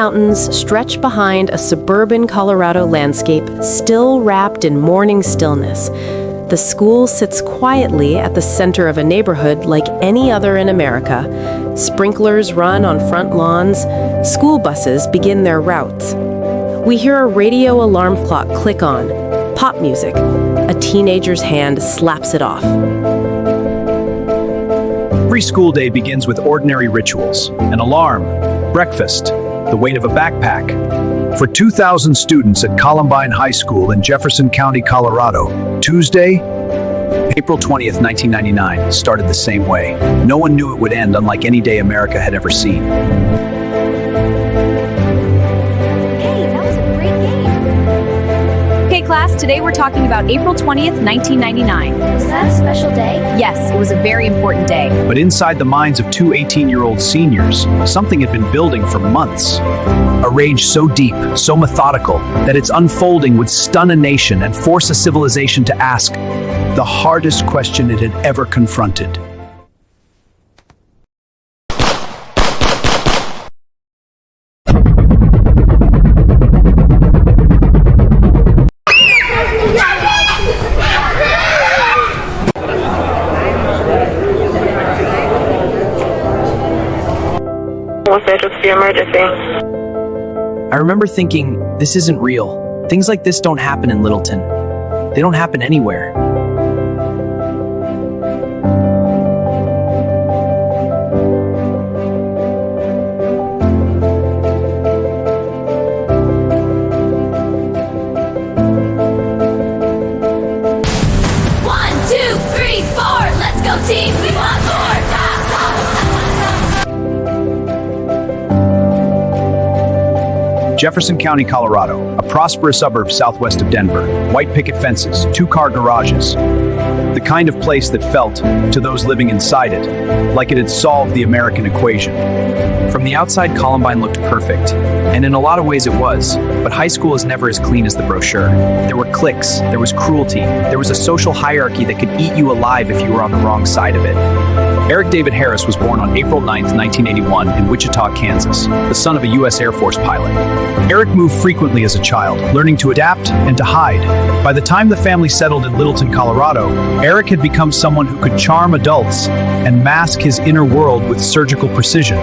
mountains stretch behind a suburban Colorado landscape still wrapped in morning stillness. The school sits quietly at the center of a neighborhood like any other in America. Sprinklers run on front lawns. School buses begin their routes. We hear a radio alarm clock click on. Pop music. A teenager's hand slaps it off. Every school day begins with ordinary rituals: an alarm, breakfast, the weight of a backpack. For 2,000 students at Columbine High School in Jefferson County, Colorado, Tuesday, April 20th, 1999, started the same way. No one knew it would end, unlike any day America had ever seen. Hey, that was a great game. Okay, class, today we're talking about April 20th, 1999. Was that a special day? Yes, it was a very important day. But inside the minds of two 18-year-old seniors, something had been building for months. A rage so deep, so methodical, that its unfolding would stun a nation and force a civilization to ask the hardest question it had ever confronted. What's the emergency? I remember thinking, this isn't real. Things like this don't happen in Littleton. They don't happen anywhere. One, two, three, four. Let's go, team. We want more. Jefferson County, Colorado, a prosperous suburb southwest of Denver. White picket fences, two-car garages. The kind of place that felt, to those living inside it, like it had solved the American equation. From the outside, Columbine looked perfect, and in a lot of ways it was, but high school is never as clean as the brochure. There were cliques, there was cruelty, there was a social hierarchy that could eat you alive if you were on the wrong side of it. Eric David Harris was born on April 9th, 1981 in Wichita, Kansas, the son of a U.S. Air Force pilot. Eric moved frequently as a child, learning to adapt and to hide. By the time the family settled in Littleton, Colorado, Eric had become someone who could charm adults and mask his inner world with surgical precision.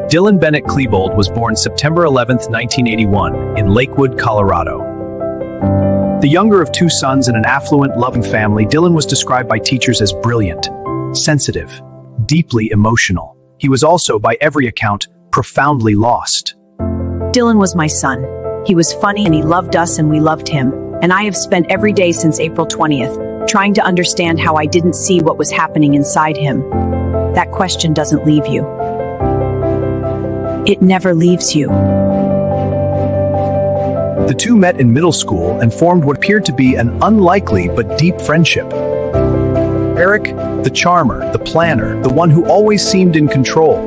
Dylan Bennett Klebold was born September 11, 1981, in Lakewood, Colorado. The younger of two sons in an affluent, loving family, Dylan was described by teachers as brilliant, sensitive, deeply emotional. He was also, by every account, profoundly lost. Dylan was my son. He was funny and he loved us and we loved him. And I have spent every day since April 20th trying to understand how I didn't see what was happening inside him. That question doesn't leave you. It never leaves you. The two met in middle school and formed what appeared to be an unlikely but deep friendship. Eric, the charmer, the planner, the one who always seemed in control.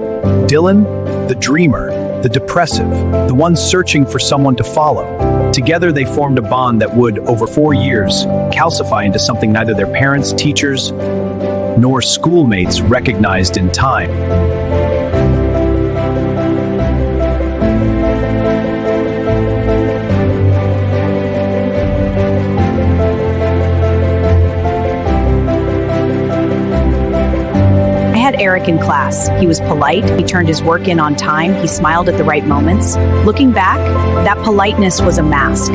Dylan, the dreamer, the depressive, the one searching for someone to follow. Together they formed a bond that would, over 4 years, calcify into something neither their parents, teachers, nor schoolmates recognized in time. Eric in class. He was polite, he turned his work in on time, he smiled at the right moments. Looking back, that politeness was a mask.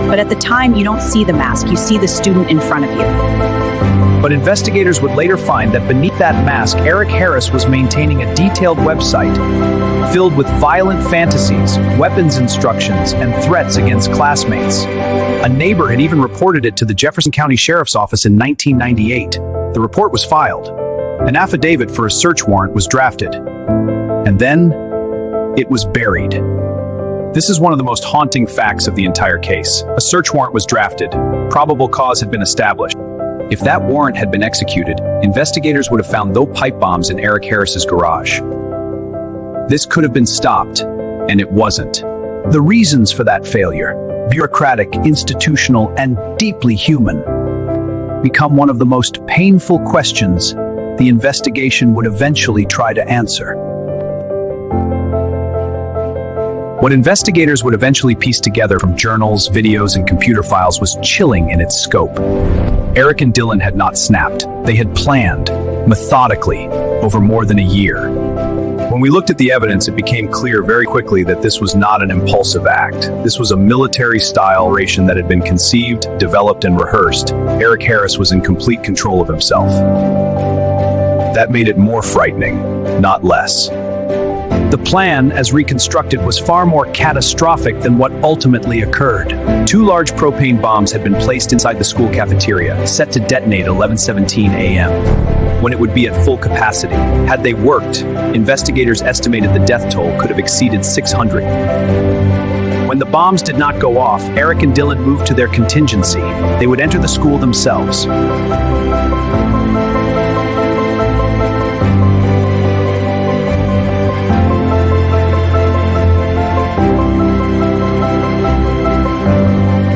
But at the time, you don't see the mask, you see the student in front of you. But investigators would later find that beneath that mask, Eric Harris was maintaining a detailed website filled with violent fantasies, weapons instructions, and threats against classmates. A neighbor had even reported it to the Jefferson County Sheriff's Office in 1998. The report was filed. An affidavit for a search warrant was drafted. And then, it was buried. This is one of the most haunting facts of the entire case. A search warrant was drafted. Probable cause had been established. If that warrant had been executed, investigators would have found those pipe bombs in Eric Harris's garage. This could have been stopped, and it wasn't. The reasons for that failure: bureaucratic, institutional, and deeply human, become one of the most painful questions the investigation would eventually try to answer. What investigators would eventually piece together from journals, videos, and computer files was chilling in its scope. Eric and Dylan had not snapped. They had planned, methodically, over more than a year. When we looked at the evidence, it became clear very quickly that this was not an impulsive act. This was a military-style operation that had been conceived, developed, and rehearsed. Eric Harris was in complete control of himself. That made it more frightening, not less. The plan, as reconstructed, was far more catastrophic than what ultimately occurred. 2 large propane bombs had been placed inside the school cafeteria, set to detonate at 11:17 a.m., when it would be at full capacity. Had they worked, investigators estimated the death toll could have exceeded 600. When the bombs did not go off, Eric and Dylan moved to their contingency. They would enter the school themselves.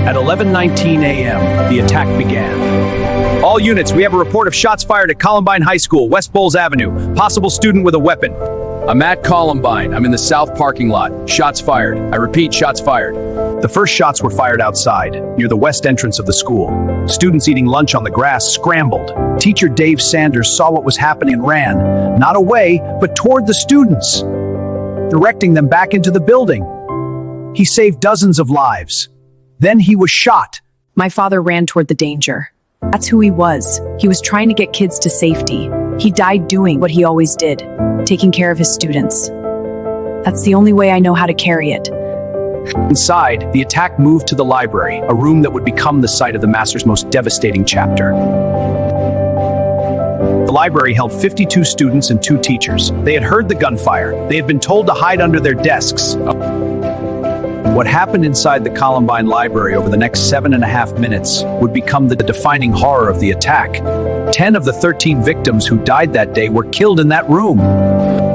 At 11:19 a.m., the attack began. All units, we have a report of shots fired at Columbine High School, West Bowles Avenue. Possible student with a weapon. I'm at Columbine. I'm in the south parking lot. Shots fired. I repeat, shots fired. The first shots were fired outside, near the west entrance of the school. Students eating lunch on the grass scrambled. Teacher Dave Sanders saw what was happening and ran, not away, but toward the students, directing them back into the building. He saved dozens of lives. Then he was shot. My father ran toward the danger. That's who he was. He was trying to get kids to safety. He died doing what he always did, taking care of his students. That's the only way I know how to carry it. Inside, the attack moved to the library, a room that would become the site of the massacre's most devastating chapter. The library held 52 students and 2 teachers. They had heard the gunfire. They had been told to hide under their desks. What happened inside the Columbine Library over the next 7.5 minutes would become the defining horror of the attack. 10 of the 13 victims who died that day were killed in that room.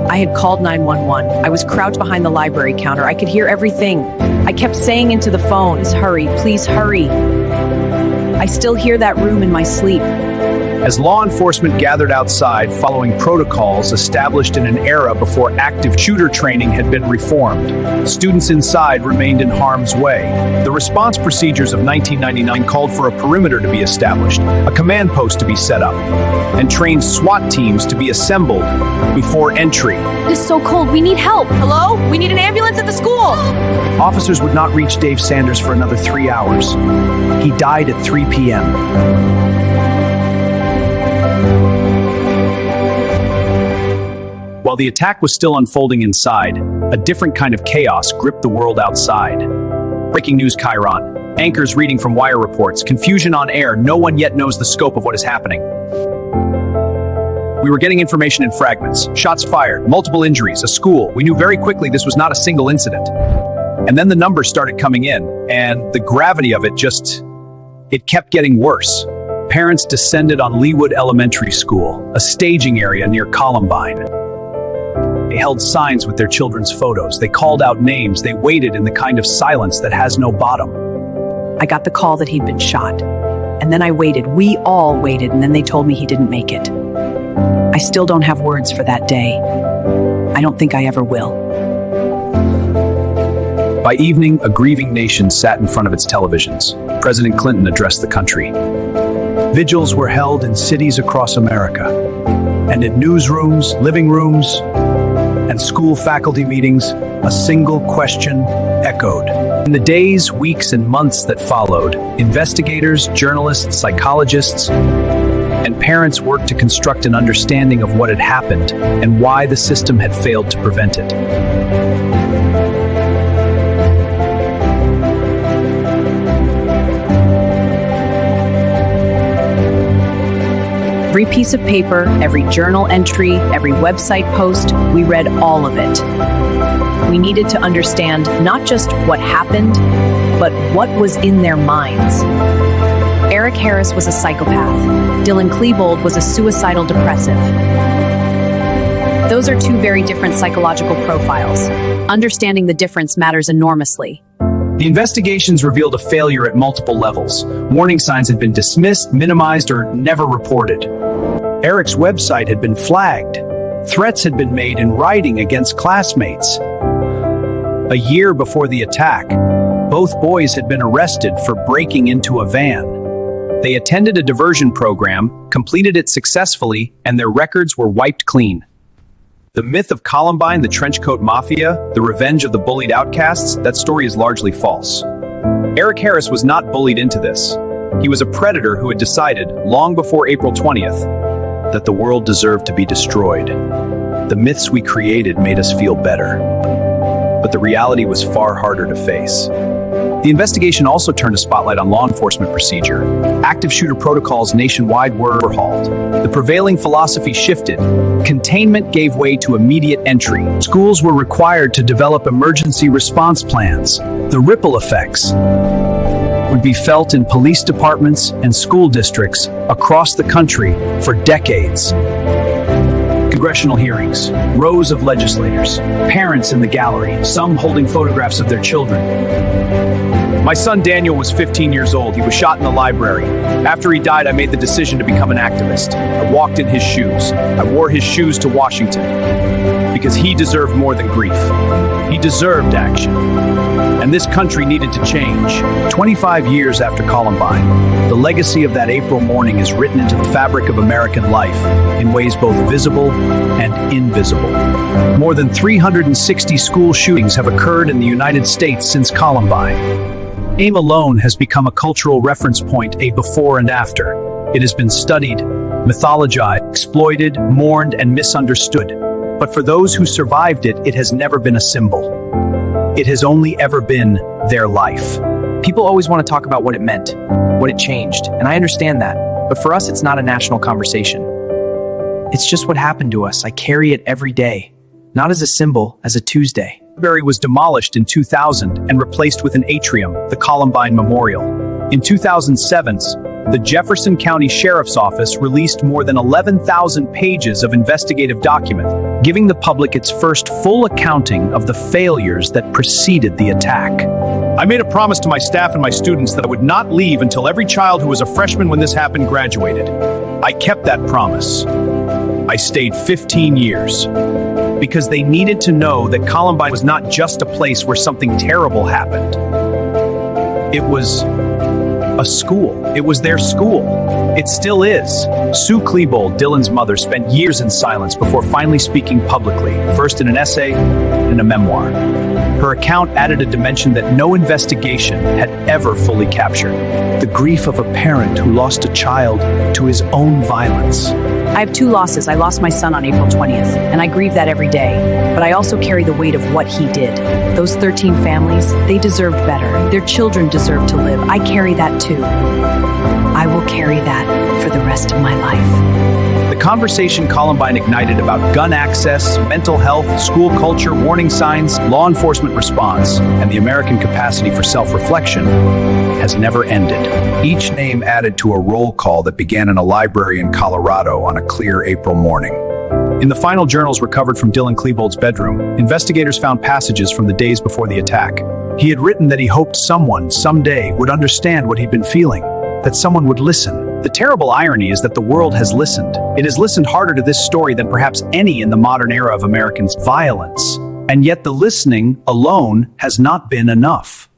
I had called 911. I was crouched behind the library counter. I could hear everything. I kept saying into the phone, please hurry. I still hear that room in my sleep. As law enforcement gathered outside following protocols established in an era before active shooter training had been reformed, students inside remained in harm's way. The response procedures of 1999 called for a perimeter to be established, a command post to be set up, and trained SWAT teams to be assembled before entry. It's so cold. We need help. Hello? We need an ambulance at the school. Officers would not reach Dave Sanders for another 3 hours. He died at 3 p.m. While the attack was still unfolding inside, a different kind of chaos gripped the world outside. Breaking news chyron. Anchors reading from wire reports. Confusion on air. No one yet knows the scope of what is happening. We were getting information in fragments. Shots fired, multiple injuries, a school. We knew very quickly this was not a single incident. And then the numbers started coming in, and the gravity of it it kept getting worse. Parents descended on Leawood Elementary School, a staging area near Columbine. They held signs with their children's photos. They called out names. They waited in the kind of silence that has no bottom. I got the call that he'd been shot. And then I waited. We all waited, and then they told me he didn't make it. I still don't have words for that day. I don't think I ever will. By evening, a grieving nation sat in front of its televisions. President Clinton addressed the country. Vigils were held in cities across America, and in newsrooms, living rooms, and school faculty meetings, a single question echoed. In the days, weeks, and months that followed, investigators, journalists, psychologists, and parents worked to construct an understanding of what had happened and why the system had failed to prevent it. Every piece of paper, every journal entry, every website post, we read all of it. We needed to understand not just what happened, but what was in their minds. Eric Harris was a psychopath. Dylan Klebold was a suicidal depressive. Those are 2 very different psychological profiles. Understanding the difference matters enormously. The investigations revealed a failure at multiple levels. Warning signs had been dismissed, minimized, or never reported. Eric's website had been flagged. Threats had been made in writing against classmates. A year before the attack, both boys had been arrested for breaking into a van. They attended a diversion program, completed it successfully, and their records were wiped clean. The myth of Columbine, the trenchcoat mafia, the revenge of the bullied outcasts, that story is largely false. Eric Harris was not bullied into this. He was a predator who had decided, long before April 20th, that the world deserved to be destroyed. The myths we created made us feel better. But the reality was far harder to face. The investigation also turned a spotlight on law enforcement procedure. Active shooter protocols nationwide were overhauled. The prevailing philosophy shifted. Containment gave way to immediate entry. Schools were required to develop emergency response plans. The ripple effects would be felt in police departments and school districts across the country for decades. Congressional hearings, rows of legislators, parents in the gallery, some holding photographs of their children. My son Daniel was 15 years old. He was shot in the library. After he died, I made the decision to become an activist. I walked in his shoes. I wore his shoes to Washington because he deserved more than grief. He deserved action. And this country needed to change. 25 years after Columbine, the legacy of that April morning is written into the fabric of American life in ways both visible and invisible. More than 360 school shootings have occurred in the United States since Columbine. Name alone has become a cultural reference point, a before and after. It has been studied, mythologized, exploited, mourned, and misunderstood. But for those who survived it, it has never been a symbol. It has only ever been their life. People always want to talk about what it meant, what it changed, and I understand that. But for us, it's not a national conversation. It's just what happened to us. I carry it every day, not as a symbol, as a Tuesday. The library was demolished in 2000 and replaced with an atrium, the Columbine Memorial. In 2007, the Jefferson County Sheriff's Office released more than 11,000 pages of investigative documents, giving the public its first full accounting of the failures that preceded the attack. I made a promise to my staff and my students that I would not leave until every child who was a freshman when this happened graduated. I kept that promise. I stayed 15 years because they needed to know that Columbine was not just a place where something terrible happened. It was a school. It was their school. It still is. Sue Klebold, Dylan's mother, spent years in silence before finally speaking publicly, first in an essay and in a memoir. Her account added a dimension that no investigation had ever fully captured: the grief of a parent who lost a child to his own violence. I have two losses. I lost my son on April 20th, and I grieve that every day. But I also carry the weight of what he did. Those 13 families, they deserved better. Their children deserve to live. I carry that too. I will carry that for the rest of my life. The conversation Columbine ignited about gun access, mental health, school culture, warning signs, law enforcement response, and the American capacity for self-reflection has never ended. Each name added to a roll call that began in a library in Colorado on a clear April morning. In the final journals recovered from Dylan Klebold's bedroom, investigators found passages from the days before the attack. He had written that he hoped someone, someday, would understand what he'd been feeling, that someone would listen. The terrible irony is that the world has listened. It has listened harder to this story than perhaps any in the modern era of American violence. And yet the listening alone has not been enough.